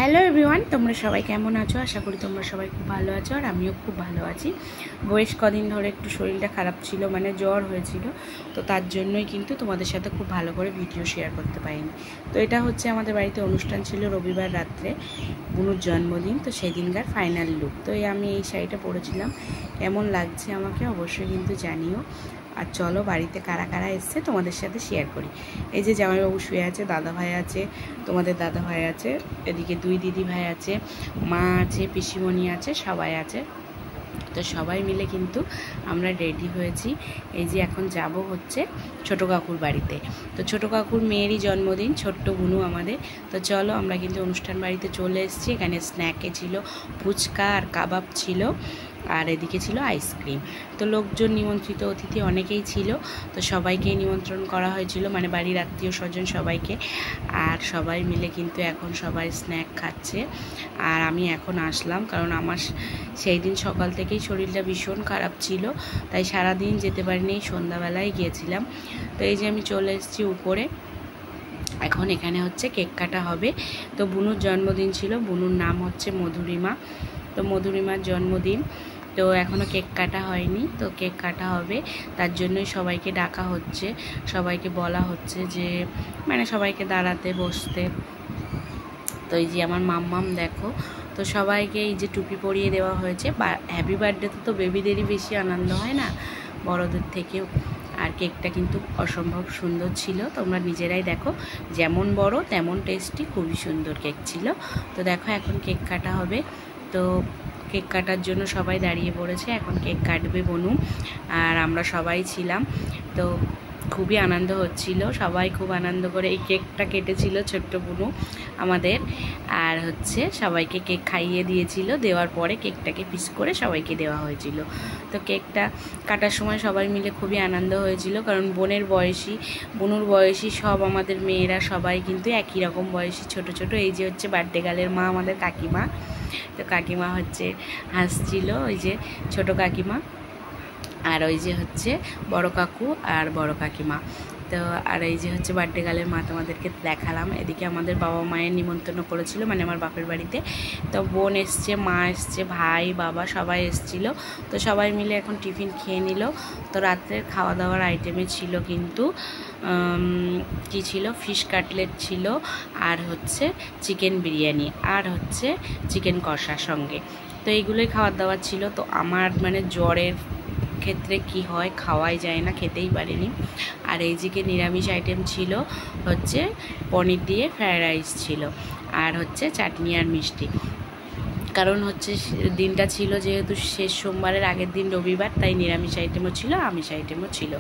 Hello everyone, তোমরা সবাই কেমন আছো? আশা করি তোমরা সবাই খুব ভালো আছো, আর আমিও খুব ভালো আছি। বেশ কদিন ধরে একটু শরীরটা খারাপ ছিল, মানে জ্বর হয়েছিল, তো তার জন্যই কিন্তু তোমাদের সাথে খুব ভালো করে ভিডিও শেয়ার করতে পারিনি। তো এটা হচ্ছে আমাদের বাড়িতে অনুষ্ঠান ছিল রবিবার রাত্রে, বুনুর জন্মদিন, তো সেই দিনকার ফাইনাল লুক। তো আমি এই শাড়িটা পরেছিলাম, কেমন লাগছে আমাকে অবশ্যই কিন্তু জানিও। আর চলো বাড়িতে কারা কারা এসছে তোমাদের সাথে শেয়ার করি। এই যে জামাইবাবু শুয়ে আছে, দাদা ভাই আছে, তোমাদের দাদা ভাই আছে, এদিকে দুই দিদি ভাই আছে, মা আছে, পিসিমণি আছে, সবাই আছে। তো সবাই মিলে কিন্তু আমরা রেডি হয়েছি। এই যে এখন যাব হচ্ছে ছোটো কাকুর বাড়িতে। তো ছোটো কাকুর মেয়েরই জন্মদিন, ছোট্ট বুনু আমাদের। তো চলো আমরা কিন্তু অনুষ্ঠান বাড়িতে চলে এসেছি। এখানে স্ন্যাকে ছিল ফুচকা আর কাবাব ছিল, আর এদিকে ছিল আইসক্রিম। তো লোকজন, নিমন্ত্রিত অতিথি অনেকেই ছিল, তো সবাইকেই নিমন্ত্রণ করা হয়েছিল, মানে বাড়ির আত্মীয় স্বজন সবাইকে। আর সবাই মিলে কিন্তু এখন সবাই স্ন্যাক খাচ্ছে। আর আমি এখন আসলাম, কারণ আমার সেই দিন সকাল থেকেই শরীরটা ভীষণ খারাপ ছিল, তাই সারাদিন যেতে পারিনি, সন্ধ্যাবেলায় গিয়েছিলাম। তো এই যে আমি চলে এসেছি উপরে। এখন এখানে হচ্ছে কেক কাটা হবে। তো বুনুর জন্মদিন ছিল, বুনুর নাম হচ্ছে মধুরিমা। তো মধুরিমার জন্মদিন, তো এখনও কেক কাটা হয়নি, তো কেক কাটা হবে, তার জন্যই সবাইকে ডাকা হচ্ছে, সবাইকে বলা হচ্ছে যে মানে সবাইকে দাঁড়াতে বসতে। তো এই যে আমার মাম্মাম দেখো, তো সবাইকে এই যে টুপি পরিয়ে দেওয়া হয়েছে। হ্যাপি বার্থডেতে তো বেবিদেরই বেশি আনন্দ হয় না, বড়দের থেকেও। আর কেকটা কিন্তু অসম্ভব সুন্দর ছিল, তোমরা নিজেরাই দেখো, যেমন বড় তেমন টেস্টি, খুবই সুন্দর কেক ছিল। তো দেখো এখন কেক কাটা হবে। তো কেক কাটার জন্য সবাই দাঁড়িয়ে পড়েছে, এখন কেক কাটবে বনু, আর আমরা সবাই ছিলাম। তো খুবই আনন্দ হচ্ছিল, সবাই খুব আনন্দ করে এই কেকটা কেটেছিল ছোট্ট বুনু আমাদের। আর হচ্ছে সবাইকে কেক খাইয়ে দিয়েছিল, দেওয়ার পরে কেকটাকে পিস করে সবাইকে দেওয়া হয়েছিল। তো কেকটা কাটার সময় সবাই মিলে খুবই আনন্দ হয়েছিল, কারণ বুনুর বয়সী সব আমাদের মেয়েরা সবাই কিন্তু একই রকম বয়সী, ছোট ছোট। এই যে হচ্ছে বার্থডে গার্লের মা, আমাদের কাকিমা। তো কাকিমা হচ্ছে হাসছিল, ওই যে ছোট কাকিমা, আর ওই যে হচ্ছে বড় কাকু আর বড় কাকিমা। তো আর এই যে হচ্ছে বার্থডে গার্লের মা, তোমাদেরকে দেখালাম। এদিকে আমাদের বাবা মায়ের নিমন্ত্রণ করেছিল, মানে আমার বাপের বাড়িতে। তো বোন এসছে, মা এসছে, ভাই বাবা সবাই এসছিল। তো সবাই মিলে এখন টিফিন খেয়ে নিল। তো রাত্রের খাওয়া দাওয়ার আইটেমে ছিল কিন্তু কি ছিল, ফিশ কাটলেট ছিল, আর হচ্ছে চিকেন বিরিয়ানি, আর হচ্ছে চিকেন কষা সঙ্গে। তো এইগুলোই খাওয়ার দাওয়ার ছিল। তো আমার মানে জ্বরের ক্ষেত্রে কি হয়, খাওয়াই যায় না, খেতেই পারিনি। আর এই যে নিরামিষ আইটেম ছিল হচ্ছে পনির দিয়ে ফ্রায়েড রাইস ছিল, আর হচ্ছে চাটনি আর মিষ্টি। কারণ হচ্ছে দিনটা ছিল যেহেতু শেষ সোমবারের আগের দিন রবিবার, তাই নিরামিষ আইটেমও ছিল, আমিষ আইটেমও ছিল।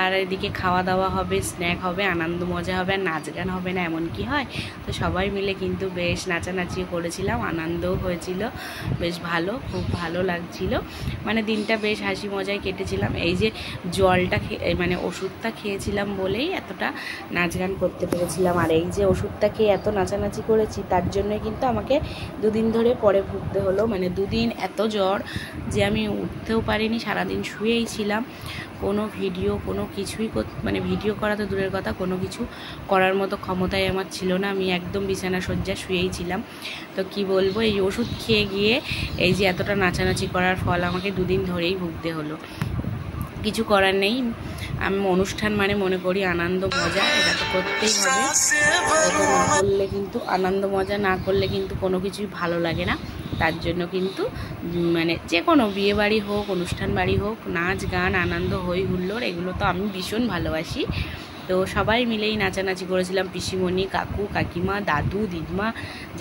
আর এদিকে খাওয়া দাওয়া হবে, স্ন্যাক হবে, আনন্দ মজা হবে, আর নাচ গান হবে না এমন কি হয়? তো সবাই মিলে কিন্তু বেশ নাচানাচিও করেছিলাম, আনন্দও হয়েছিল, বেশ ভালো, খুব ভালো লাগছিল। মানে দিনটা বেশ হাসি মজায় কেটেছিলাম। এই যে জলটা মানে ওষুধটা খেয়েছিলাম বলেই এতটা নাচ গান করতে পেরেছিলাম। আর এই যে ওষুধটা খেয়ে এত নাচানাচি করেছি, তার জন্যই কিন্তু আমাকে দুদিন ধরে পরে ভুগতে হলো। মানে দুদিন এত জ্বর যে আমি উঠতেও পারিনি, সারাদিন শুয়েই ছিলাম। কোনো ভিডিও, কোনো কিছুই মানে ভিডিও করা তো দূরের কথা, কোনো কিছু করার মতো ক্ষমতাই আমার ছিল না। আমি একদম বিছানা শয্যা শুয়েই ছিলাম। তো কি বলবো, এই ওষুধ খেয়ে গিয়ে এই যে এতটা নাচানাচি করার ফল আমাকে দুদিন ধরেই ভুগতে হলো। কিছু করার নেই, আমি অনুষ্ঠান মানে মনে করি আনন্দ মজা, এটা তো করতেই হবে। এটা না করলে কিন্তু, আনন্দ মজা না করলে কিন্তু কোনো কিছুই ভালো লাগে না। তার জন্য কিন্তু মানে যে কোনো বিয়ে বাড়ি হোক, অনুষ্ঠান বাড়ি হোক, নাচ গান, আনন্দ, হই হুল্লোড়, এগুলো তো আমি ভীষণ ভালোবাসি। তো সবাই মিলেই নাচানাচি করেছিলাম, পিসিমণি, কাকু, কাকিমা, দাদু, দিদিমা,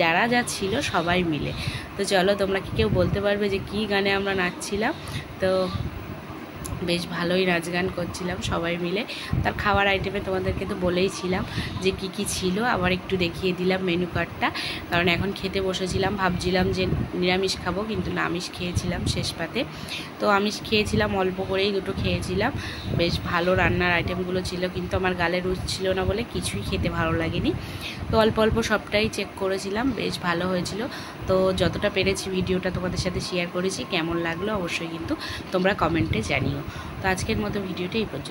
যারা যা ছিল সবাই মিলে। তো চলো, তোমরা কি কেউ বলতে পারবে যে কী গানে আমরা নাচছিলাম? তো বেশ ভালোই নাচ গান করছিলাম সবাই মিলে। তার খাওয়ার আইটেমে তোমাদেরকে তো বলেইছিলাম যে কি কি ছিল, আবার একটু দেখিয়ে দিলাম মেনু কার্ডটা, কারণ এখন খেতে বসেছিলাম, ভাবছিলাম যে নিরামিষ খাবো, কিন্তু না, আমিষ খেয়েছিলাম শেষ পাতে। তো আমিষ খেয়েছিলাম, অল্প করেই দুটো খেয়েছিলাম। বেশ ভালো রান্নার আইটেমগুলো ছিল, কিন্তু আমার গালে রুচ ছিল না বলে কিছুই খেতে ভালো লাগেনি। তো অল্প অল্প সবটাই চেক করেছিলাম, বেশ ভালো হয়েছিল। তো যতটা পেরেছি ভিডিওটা তোমাদের সাথে শেয়ার করেছি, কেমন লাগলো অবশ্যই কিন্তু তোমরা কমেন্টে জানিও। তো আজকের মতো ভিডিওটা এই পর্যন্ত।